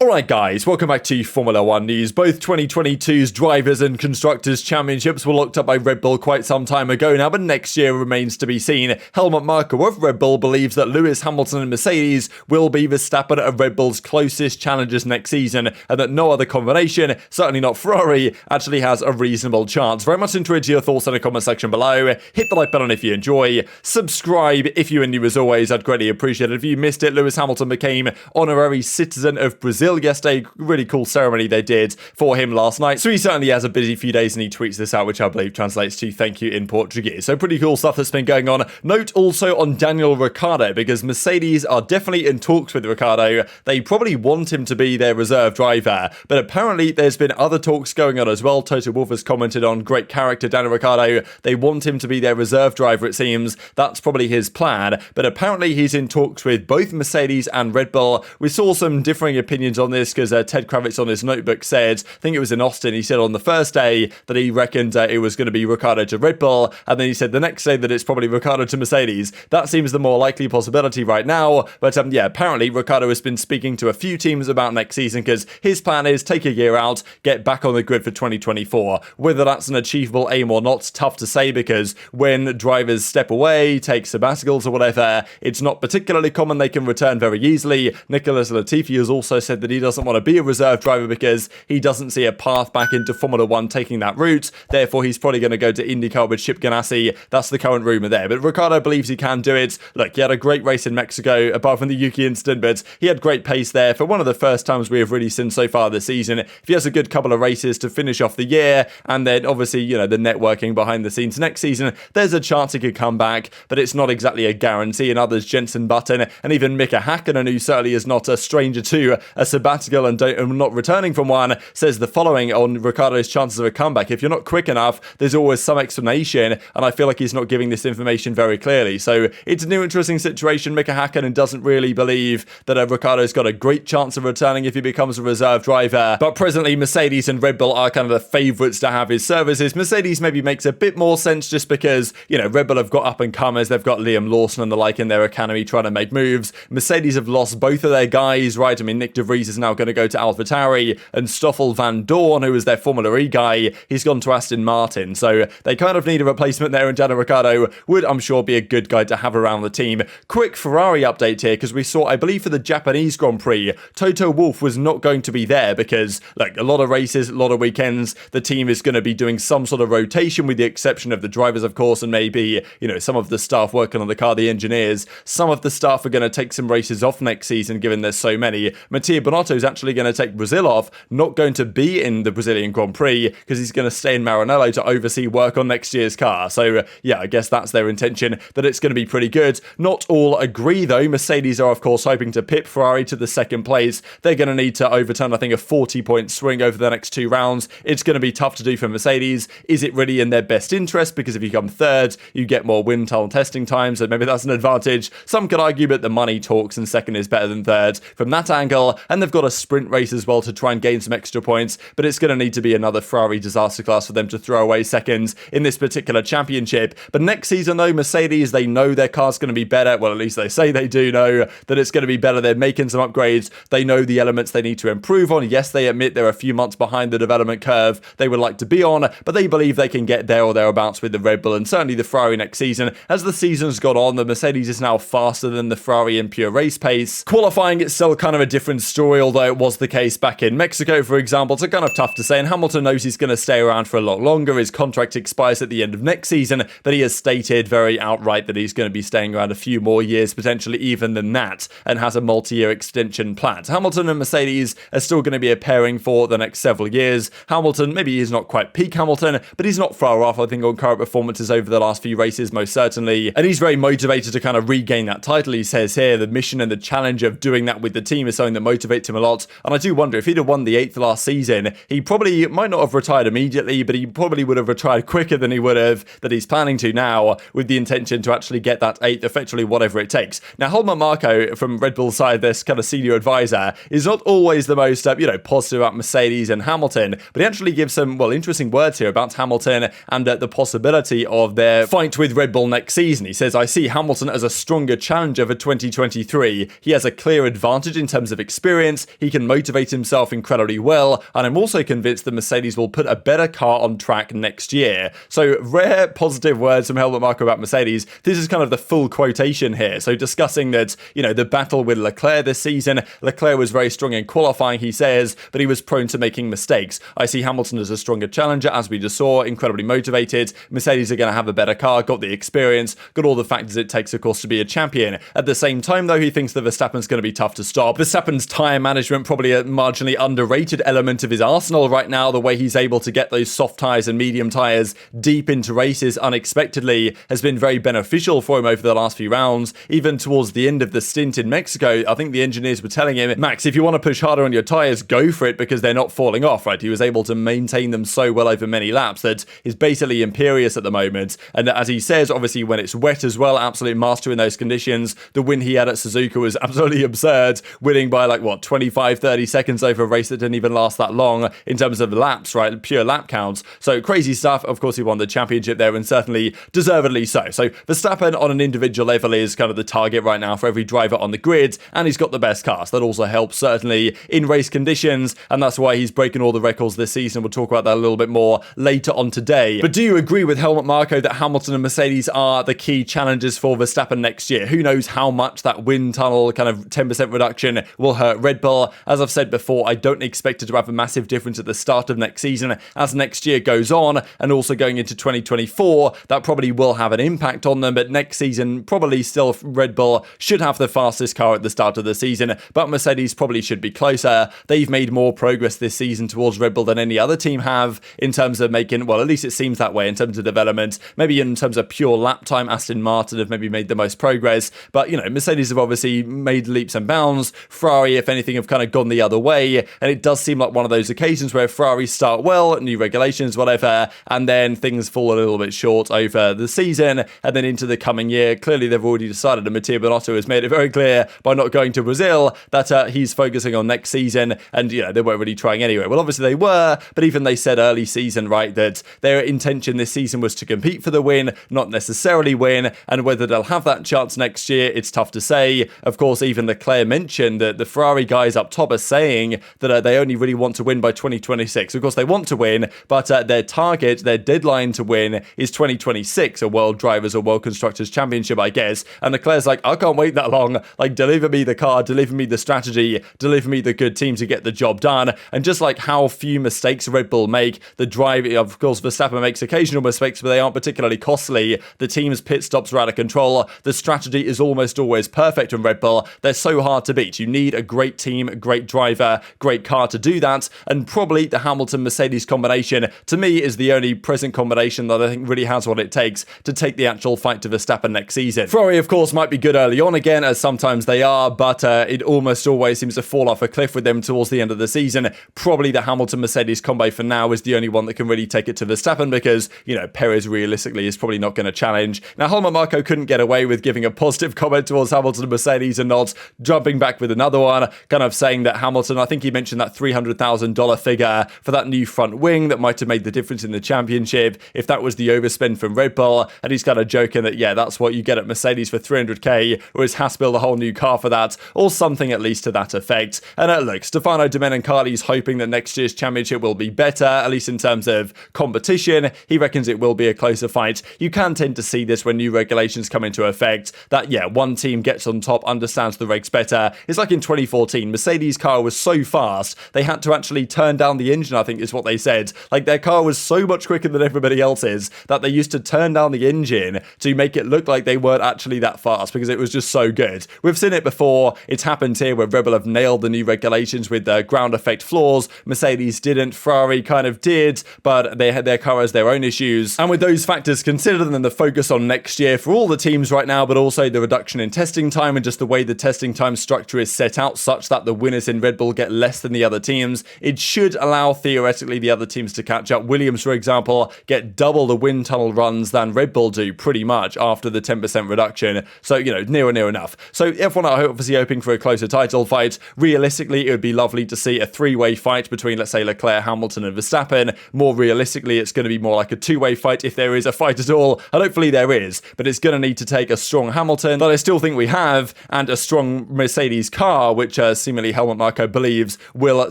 Alright guys, welcome back to Formula 1 news. Both 2022's Drivers' and Constructors' Championships were locked up by Red Bull quite some time ago now, but next year remains to be seen. Helmut Marko of Red Bull believes that Lewis Hamilton and Mercedes will be Verstappen and Red Bull's closest challengers next season, and that no other combination, certainly not Ferrari, actually has a reasonable chance. Very much into your thoughts in the comment section below. Hit the like button if you enjoy. Subscribe if you are new as always, I'd greatly appreciate it. If you missed it, Lewis Hamilton became honorary citizen of Brazil yesterday. Really cool ceremony they did for him last night. So he certainly has a busy few days and he tweets this out, which I believe translates to thank you in Portuguese. So pretty cool stuff that's been going on. Note also on Daniel Ricciardo, because Mercedes are definitely in talks with Ricciardo. They probably want him to be their reserve driver, but apparently there's been other talks going on as well. Toto Wolff has commented on great character Daniel Ricciardo. They want him to be their reserve driver, it seems. That's probably his plan, but apparently he's in talks with both Mercedes and Red Bull. We saw some differing opinions on this because Ted Kravitz on his notebook said, I think it was in Austin, he said on the first day that he reckoned it was going to be Ricciardo to Red Bull, and then he said the next day that it's probably Ricciardo to Mercedes. That seems the more likely possibility right now, but yeah, apparently Ricciardo has been speaking to a few teams about next season because his plan is take a year out, get back on the grid for 2024. Whether that's an achievable aim or not, tough to say, because when drivers step away, take sabbaticals or whatever, it's not particularly common they can return very easily. Nicholas Latifi has also said that he doesn't want to be a reserve driver because he doesn't see a path back into Formula 1 taking that route. Therefore, he's probably going to go to IndyCar with Chip Ganassi. That's the current rumour there. But Ricciardo believes he can do it. Look, he had a great race in Mexico, apart from the Yuki incident, but he had great pace there for one of the first times we have really seen so far this season. If he has a good couple of races to finish off the year, and then obviously, you know, the networking behind the scenes next season, there's a chance he could come back, but it's not exactly a guarantee. And others, Jenson Button and even Mika Hakkinen, who certainly is not a stranger to a sabbatical and not returning from one, says the following on Ricciardo's chances of a comeback. If you're not quick enough, there's always some explanation, and I feel like he's not giving this information very clearly. So it's a new interesting situation. Mika Hakkinen doesn't really believe that Ricciardo's got a great chance of returning if he becomes a reserve driver, but presently Mercedes and Red Bull are kind of the favourites to have his services. Mercedes maybe makes a bit more sense just because, you know, Red Bull have got up-and-comers. They've got Liam Lawson and the like in their academy trying to make moves. Mercedes have lost both of their guys, right? I mean, Nick De Vries is now going to go to Alfa Tauri, and Stoffel Van Dorn, who was their Formula E guy, he's gone to Aston Martin. So they kind of need a replacement there, and Daniel Ricciardo would, I'm sure, be a good guy to have around the team. Quick Ferrari update here, because we saw, I believe for the Japanese Grand Prix, Toto Wolff was not going to be there because, like, a lot of races, a lot of weekends, the team is going to be doing some sort of rotation with the exception of the drivers, of course, and maybe, you know, some of the staff working on the car, the engineers. Some of the staff are going to take some races off next season, given there's so many. Mattia Binotto is actually going to take Brazil off, not going to be in the Brazilian Grand Prix because he's going to stay in Maranello to oversee work on next year's car. So yeah, I guess that's their intention, that it's going to be pretty good. Not all agree though. Mercedes are of course hoping to pip Ferrari to the second place. They're going to need to overturn, I think, a 40-point swing over the next 2 rounds. It's going to be tough to do for Mercedes. Is it really in their best interest? Because if you come third, you get more wind tunnel testing times, and maybe that's an advantage. Some could argue that the money talks and second is better than third from that angle, and they've got a sprint race as well to try and gain some extra points, but it's going to need to be another Ferrari disaster class for them to throw away seconds in this particular championship. But next season though, Mercedes, they know their car's going to be better. Well, at least they say they do know that it's going to be better. They're making some upgrades. They know the elements they need to improve on. Yes, they admit they're a few months behind the development curve they would like to be on, but they believe they can get there or thereabouts with the Red Bull and certainly the Ferrari next season. As the season's gone on, the Mercedes is now faster than the Ferrari in pure race pace. Qualifying, it's still kind of a different story, although it was the case back in Mexico, for example. So kind of tough to say, and Hamilton knows he's going to stay around for a lot longer. His contract expires at the end of next season, but he has stated very outright that he's going to be staying around a few more years, potentially even than that, and has a multi-year extension planned. Hamilton and Mercedes are still going to be a pairing for the next several years. Hamilton, maybe he's not quite peak Hamilton, but he's not far off, I think, on current performances over the last few races, most certainly, and he's very motivated to kind of regain that title. He says here the mission and the challenge of doing that with the team is something that motivates him a lot, and I do wonder if he'd have won the 8th last season, he probably might not have retired immediately, but he probably would have retired quicker than he would have, that he's planning to now, with the intention to actually get that 8th, effectively whatever it takes. Now, Helmut Marko from Red Bull's side, this kind of senior advisor, is not always the most, positive about Mercedes and Hamilton, but he actually gives some, interesting words here about Hamilton and the possibility of their fight with Red Bull next season. He says, I see Hamilton as a stronger challenger for 2023. He has a clear advantage in terms of experience, experience, he can motivate himself incredibly well, and I'm also convinced that Mercedes will put a better car on track next year. So rare positive words from Helmut Marko about Mercedes. This is kind of the full quotation here. So discussing that, the battle with Leclerc this season, Leclerc was very strong in qualifying, he says, but he was prone to making mistakes. I see Hamilton as a stronger challenger, as we just saw, incredibly motivated. Mercedes are going to have a better car, got the experience, got all the factors it takes, of course, to be a champion. At the same time, though, he thinks that Verstappen's going to be tough to stop. Verstappen's tyre management, probably a marginally underrated element of his arsenal right now, the way he's able to get those soft tyres and medium tyres deep into races unexpectedly has been very beneficial for him over the last few rounds. Even towards the end of the stint in Mexico, I think the engineers were telling him, Max, if you want to push harder on your tyres, go for it because they're not falling off, right? He was able to maintain them so well over many laps that he's basically imperious at the moment. And as he says, obviously when it's wet as well, absolute master in those conditions. The win he had at Suzuka was absolutely absurd, winning by 25, 30 seconds over a race that didn't even last that long in terms of laps, right? Pure lap counts. So crazy stuff. Of course, he won the championship there and certainly deservedly so. So Verstappen on an individual level is kind of the target right now for every driver on the grid, and he's got the best cars. That also helps certainly in race conditions, and that's why he's breaking all the records this season. We'll talk about that a little bit more later on today. But do you agree with Helmut Marko that Hamilton and Mercedes are the key challenges for Verstappen next year? Who knows how much that wind tunnel kind of 10% reduction will hurt Red Bull? As I've said before, I don't expect it to have a massive difference at the start of next season. As next year goes on, and also going into 2024, that probably will have an impact on them, but next season, probably still Red Bull should have the fastest car at the start of the season, but Mercedes probably should be closer. They've made more progress this season towards Red Bull than any other team have in terms of making, well, at least it seems that way in terms of development. Maybe in terms of pure lap time, Aston Martin have maybe made the most progress, but Mercedes have obviously made leaps and bounds. Ferrari, if anything, have kind of gone the other way, and it does seem like one of those occasions where Ferrari start well, new regulations, whatever, and then things fall a little bit short over the season, and then into the coming year. Clearly, they've already decided, and Mattia Binotto has made it very clear by not going to Brazil that he's focusing on next season, and they weren't really trying anyway. Well, obviously they were, but even they said early season, right, that their intention this season was to compete for the win, not necessarily win, and whether they'll have that chance next year, it's tough to say. Of course, even Leclerc mentioned that the Ferrari guys up top are saying that they only really want to win by 2026. Of course, they want to win, but their target, their deadline to win is 2026, a World Drivers or World Constructors Championship, I guess. And Leclerc's like, I can't wait that long. Deliver me the car, deliver me the strategy, deliver me the good team to get the job done. And just like how few mistakes Red Bull make, the drive, of course, Verstappen makes occasional mistakes, but they aren't particularly costly. The team's pit stops are out of control. The strategy is almost always perfect from Red Bull. They're so hard to beat. You need a great team, a great driver, great car to do that. And probably the Hamilton-Mercedes combination, to me, is the only present combination that I think really has what it takes to take the actual fight to Verstappen next season. Ferrari, of course, might be good early on again, as sometimes they are, but it almost always seems to fall off a cliff with them towards the end of the season. Probably the Hamilton-Mercedes combo for now is the only one that can really take it to Verstappen because, Perez realistically is probably not going to challenge. Now, Helmut Marko couldn't get away with giving a positive comment towards Hamilton and Mercedes and not jumping back with another one, kind of saying that Hamilton, I think he mentioned that $300,000 figure for that new front wing that might have made the difference in the championship if that was the overspend from Red Bull, and he's kind of joking that, yeah, that's what you get at Mercedes for $300k, whereas Haas built a whole new car for that, or something at least to that effect. And look, Stefano Domenicali's hoping that next year's championship will be better, at least in terms of competition. He reckons it will be a closer fight. You can tend to see this when new regulations come into effect, that, yeah, one team gets on top, understands the regs better. It's like in 2014, Mercedes' car was so fast, they had to actually turn down the engine, I think is what they said. Like, their car was so much quicker than everybody else's that they used to turn down the engine to make it look like they weren't actually that fast because it was just so good. We've seen it before. It's happened here where Red Bull have nailed the new regulations with the ground effect floors. Mercedes didn't. Ferrari kind of did, but they had their car as their own issues. And with those factors considered and then the focus on next year for all the teams right now, but also the reduction in testing time and just the way the testing time structure is set out such that the winners in Red Bull get less than the other teams, it should allow theoretically the other teams to catch up. Williams, for example, get double the wind tunnel runs than Red Bull do pretty much after the 10% reduction. So, near enough. So F1 are obviously hoping for a closer title fight. Realistically, it would be lovely to see a three-way fight between, let's say, Leclerc, Hamilton and Verstappen. More realistically, it's going to be more like a two-way fight if there is a fight at all, and hopefully there is, but it's going to need to take a strong Hamilton that I still think we have, and a strong Mercedes car, which seemingly Helmut Marko believes will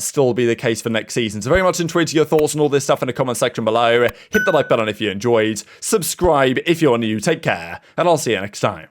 still be the case for next season. So very much enjoyed your thoughts on all this stuff in the comment section below. Hit the like button if you enjoyed. Subscribe if you're new. Take care, and I'll see you next time.